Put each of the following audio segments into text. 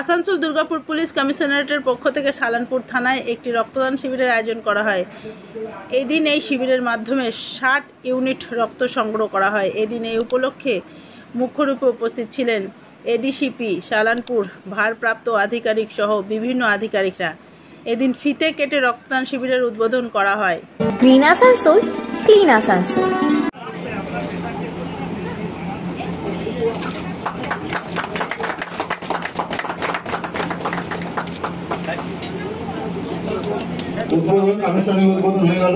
Asansol Durgapur police কমিশনারেটের পক্ষ থেকে সালানপুর থানায় একটি রক্তদান শিবিরের আয়োজন করা হয়। এদিন এই শিবিরের মাধ্যমে 60 ইউনিট রক্ত সংগ্রহ করা হয়। এদিন এই উপলক্ষে মুখ্যরূপে উপস্থিত ছিলেন এডিসিপি সালানপুর ভারপ্রাপ্ত আধিকারিক সহ বিভিন্ন আধিকারিকরা। এদিন ফিতে কেটে রক্তদান শিবিরের উদ্বোধন করা হয়। Green Asansol, clean Asansol. উদ্বোধন আনুষ্ঠানিক উদ্বোধন হয়ে গেল।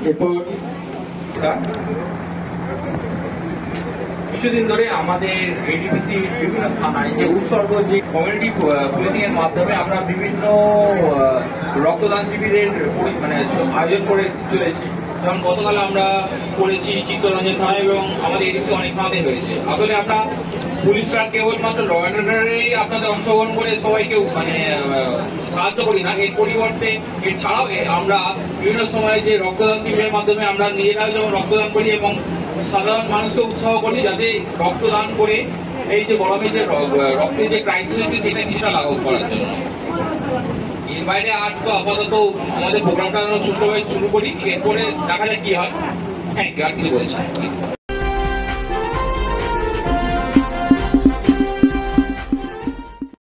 এরপর কিছুদিন ধরে আমাদের এডিপিসি বিভিন্ন থানায় যে উৎসর্গ যে কমিউনিটি পুলিশিং এর মাধ্যমে আমরা বিভিন্ন রক্তদান শিবিরের আয়োজন করে চলেছি। যেমন গতকাল আমরা করেছি চিত্তরঞ্জন থানায় এবং আমাদের এডিপি অনেক থানাতে হয়েছে। আসলে আমরা পুলিশরা কেবলমাত্র ল অ্যান্ড অর্ডারেই আপনাদের অংশগ্রহণ করে সবাইকে সাহায্য করি না, এর পরিবর্তে এছাড়াও আমরা বিভিন্ন সময় যে রক্তদান শিবিরের মাধ্যমে আমরা নিজেরাও যেমন রক্তদান করি এবং সাধারণ মানুষকে উৎসাহ করি যাতে রক্তদান করে এই যে গরমে যে রক্তের যে ক্রাইসিস হচ্ছে সেটা কিছুটা লাঘব করার জন্য। এর বাইরে আর তো আপাতত আমাদের প্রোগ্রামটা সুস্থভাবে শুরু করি, এরপরে দেখা যাক কি হয়। Thank you. আর কিছু বলছি।